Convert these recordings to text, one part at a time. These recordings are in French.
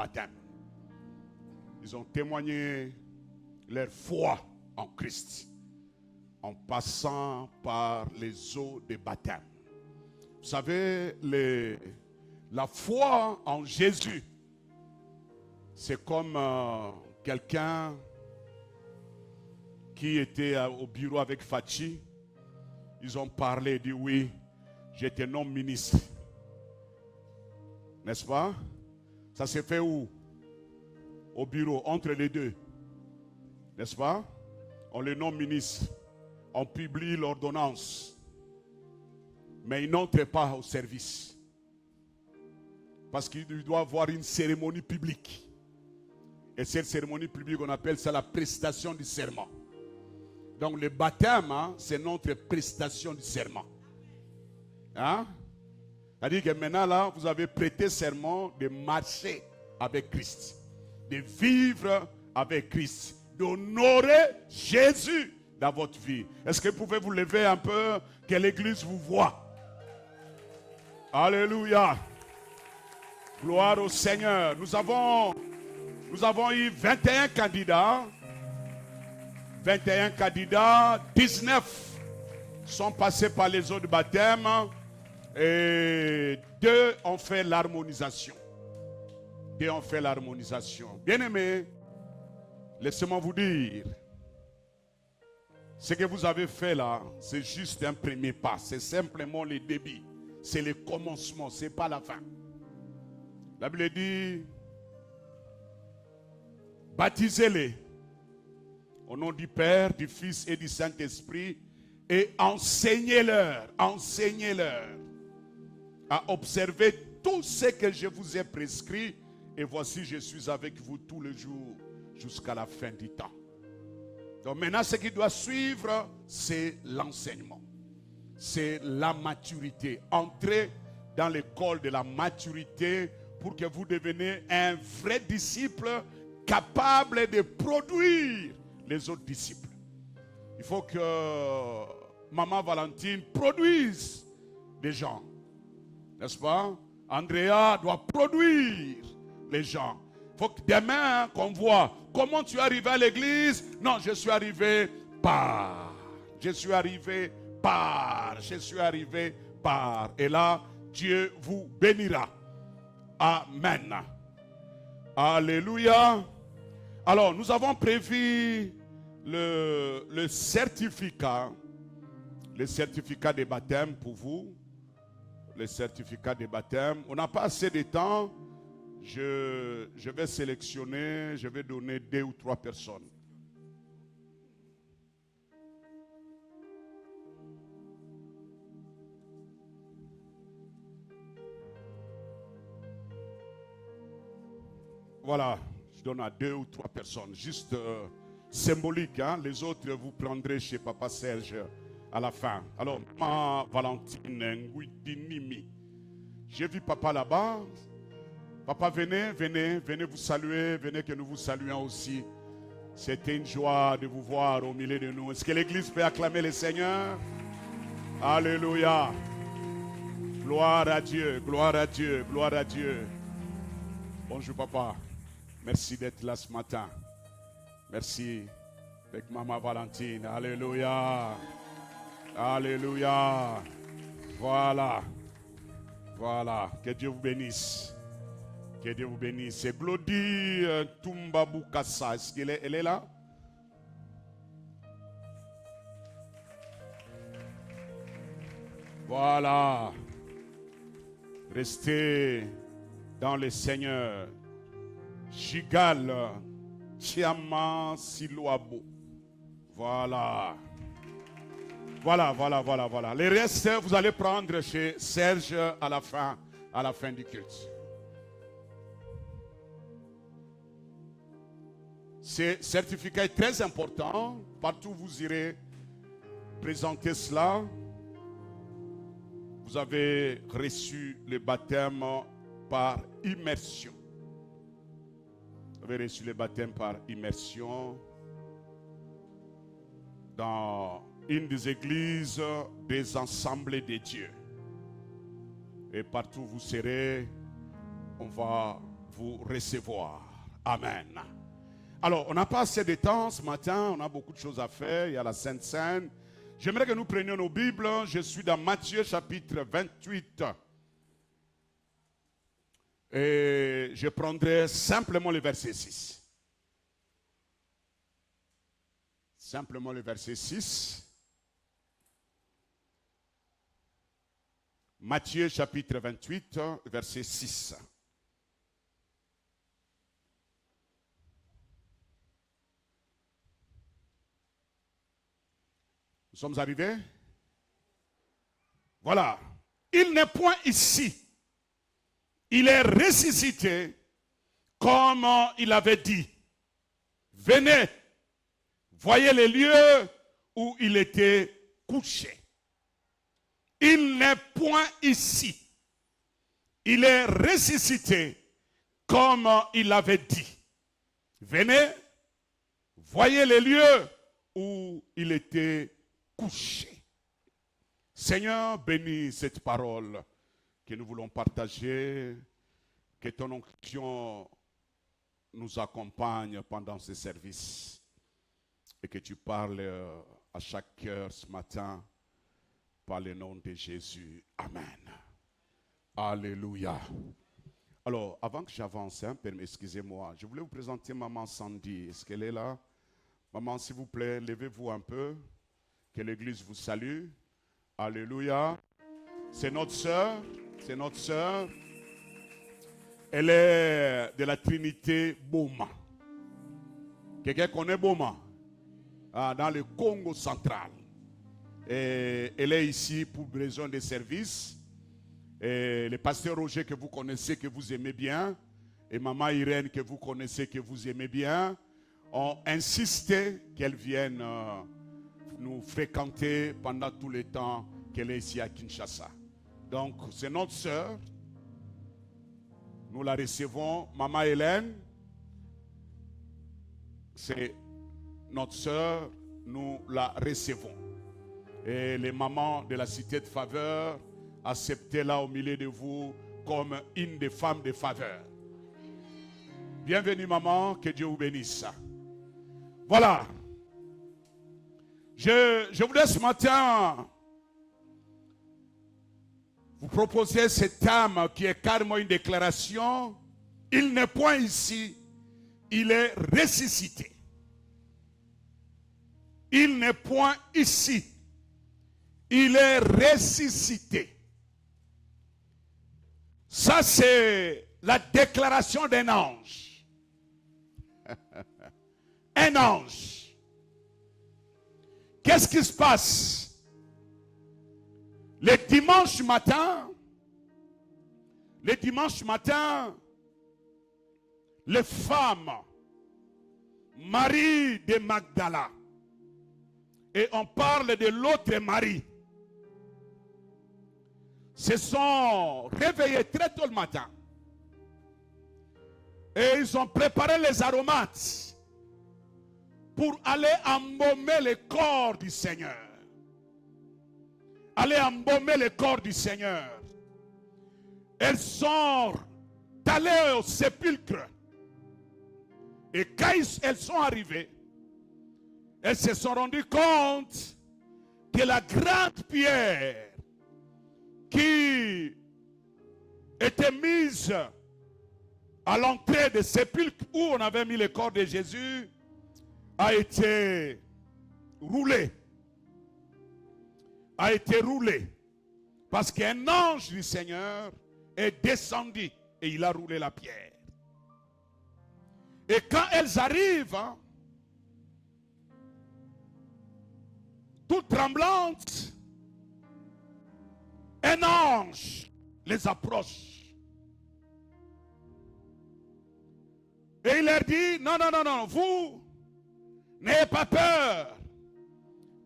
baptême. Ils ont témoigné leur foi en Christ en passant par les eaux de baptême. Vous savez, la foi en Jésus, c'est comme quelqu'un qui était au bureau avec Fachi. Ils ont parlé, dit oui, j'étais non ministre. N'est-ce pas? Ça s'est fait où? Au bureau, entre les deux. N'est-ce pas? On le nomme ministre. On publie l'ordonnance. Mais il n'entre pas au service. Parce qu'il doit avoir une cérémonie publique. Et cette cérémonie publique, on appelle ça la prestation du serment. Donc le baptême, hein, c'est notre prestation du serment. Hein? C'est-à-dire que maintenant, là, vous avez prêté serment de marcher avec Christ. De vivre avec Christ. D'honorer Jésus dans votre vie. Est-ce que vous pouvez vous lever un peu, que l'église vous voit? Alléluia. Gloire au Seigneur. Nous avons eu 21 candidats. 21 candidats, 19 sont passés par les eaux de baptême et 2 ont fait l'harmonisation. 2 ont fait l'harmonisation. Bien-aimés, laissez-moi vous dire, ce que vous avez fait là, c'est juste un premier pas. C'est simplement le début. C'est le commencement, ce n'est pas la fin. La Bible dit, baptisez-les au nom du Père, du Fils et du Saint-Esprit et enseignez-leur à observer tout ce que je vous ai prescrit et voici je suis avec vous tous les jours jusqu'à la fin du temps. Donc maintenant ce qui doit suivre c'est l'enseignement, c'est la maturité. Entrez dans l'école de la maturité pour que vous deveniez un vrai disciple capable de produire les autres disciples. Il faut que Maman Valentine produise des gens. N'est-ce pas? Andrea doit produire les gens. Il faut que demain, qu'on voit comment tu es arrivé à l'église. Non, je suis arrivé par. Je suis arrivé par. Je suis arrivé par. Et là, Dieu vous bénira. Amen. Alléluia. Alors, nous avons prévu le certificat de baptême pour vous. Le certificat de baptême. On n'a pas assez de temps. Je vais sélectionner, je vais donner 2 ou 3 personnes. Voilà, je donne à 2 ou 3 personnes, juste symbolique, hein? Les autres vous prendrez chez Papa Serge à la fin. Alors, Maman Valentine Nguidinimi, j'ai vu Papa là-bas. Papa, venez vous saluer, venez que nous vous saluions aussi. C'était une joie de vous voir au milieu de nous. Est-ce que l'église peut acclamer le Seigneur? Alléluia. Gloire à Dieu, gloire à Dieu, gloire à Dieu. Bonjour papa. Merci d'être là ce matin. Merci avec Maman Valentine. Alléluia. Alléluia. Voilà. Voilà. Que Dieu vous bénisse. Que Dieu vous bénisse. C'est Glody Tumbabukasa. Est-ce qu'elle est là? Voilà. Restez dans le Seigneur. Jigal Chiama Siloabo. Voilà. Voilà. Les restes, vous allez prendre chez Serge à la fin du culte. Ce certificat est très important. Partout où vous irez présenter cela. Vous avez reçu le baptême par immersion. Vous avez reçu le baptême par immersion dans une des églises des Assemblées de Dieu. Et partout où vous serez, on va vous recevoir. Amen. Alors, on n'a pas assez de temps ce matin, on a beaucoup de choses à faire, il y a la Sainte Seine. J'aimerais que nous prenions nos Bibles, je suis dans Matthieu chapitre 28. Et je prendrai simplement le verset 6. Simplement le verset 6. Matthieu chapitre 28, verset 6. Nous sommes arrivés? Voilà. Il n'est point ici. Il est ressuscité comme il avait dit. Venez, voyez les lieux où il était couché. Il n'est point ici. Il est ressuscité comme il avait dit. Venez, voyez les lieux où il était couché. Seigneur, bénis cette parole que nous voulons partager, que ton onction nous accompagne pendant ce service et que tu parles à chaque cœur ce matin par le nom de Jésus. Amen. Alléluia. Alors, avant que j'avance, excusez-moi, je voulais vous présenter Maman Sandy. Est-ce qu'elle est là? Maman, s'il vous plaît, levez-vous un peu. Que l'Église vous salue. Alléluia. C'est notre sœur. C'est notre sœur. Elle est de la Trinité Boma. Quelqu'un connaît Boma? Dans le Congo central. Et elle est ici pour besoin de service. Et le pasteur Roger que vous connaissez, que vous aimez bien, et Maman Irène que vous connaissez, que vous aimez bien, ont insisté qu'elle vienne nous fréquenter pendant tout le temps qu'elle est ici à Kinshasa. Donc, c'est notre sœur. Nous la recevons. Maman Hélène, c'est notre sœur. Nous la recevons. Et les mamans de la Cité de Faveur, acceptez-la au milieu de vous comme une des femmes de faveur. Bienvenue maman, que Dieu vous bénisse. Voilà. Je voulais ce matin vous proposer ce thème qui est carrément une déclaration. Il n'est point ici, il est ressuscité. Il n'est point ici, il est ressuscité. Ça, c'est la déclaration d'un ange. Un ange. Qu'est-ce qui se passe? Le dimanche matin, les femmes, Marie de Magdala, et on parle de l'autre Marie, se sont réveillés très tôt le matin. Et ils ont préparé les aromates pour aller embaumer le corps du Seigneur. Aller embaumer le corps du Seigneur. Elles sont allées au sépulcre. Et quand elles sont arrivées, elles se sont rendues compte que la grande pierre qui était mise à l'entrée du sépulcre où on avait mis le corps de Jésus a été roulée. A été roulée. Parce qu'un ange du Seigneur est descendu et il a roulé la pierre. Et quand elles arrivent, toutes tremblantes, un ange les approche. Et il leur dit, non, vous n'ayez pas peur.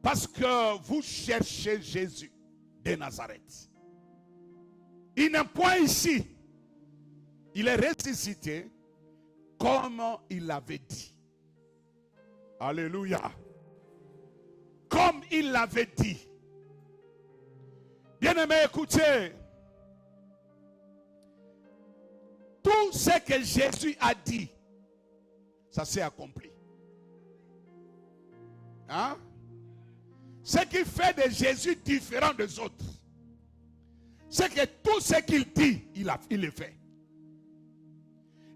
Parce que vous cherchez Jésus de Nazareth. Il n'est point ici. Il est ressuscité comme il l'avait dit. Alléluia. Comme il l'avait dit. Bien-aimés, écoutez. tout ce que Jésus a dit, ça s'est accompli. Hein? Ce qui fait de Jésus différent des autres, c'est que tout ce qu'il dit, il le fait.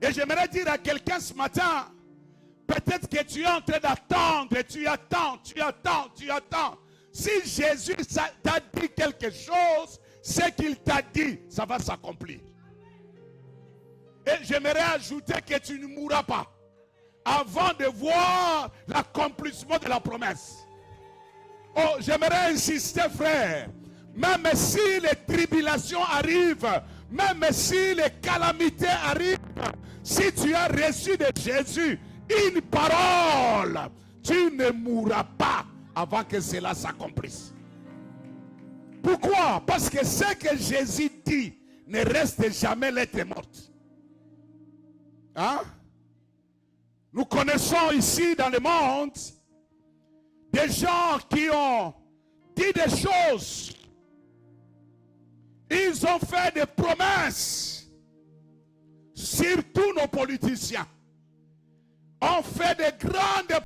Et j'aimerais dire à quelqu'un ce matin, peut-être que tu es en train d'attendre, tu attends. Si Jésus t'a dit quelque chose, ce qu'il t'a dit, ça va s'accomplir. Et j'aimerais ajouter que tu ne mourras pas avant de voir l'accomplissement de la promesse. Oh, j'aimerais insister, frère. Même si les tribulations arrivent, même si les calamités arrivent, si tu as reçu de Jésus une parole, tu ne mourras pas avant que cela s'accomplisse. Pourquoi? Parce que ce que Jésus dit ne reste jamais lettre morte. Hein? Nous connaissons ici dans le monde des gens qui ont dit des choses. Ils ont fait des promesses. Surtout nos politiciens ont fait de grandes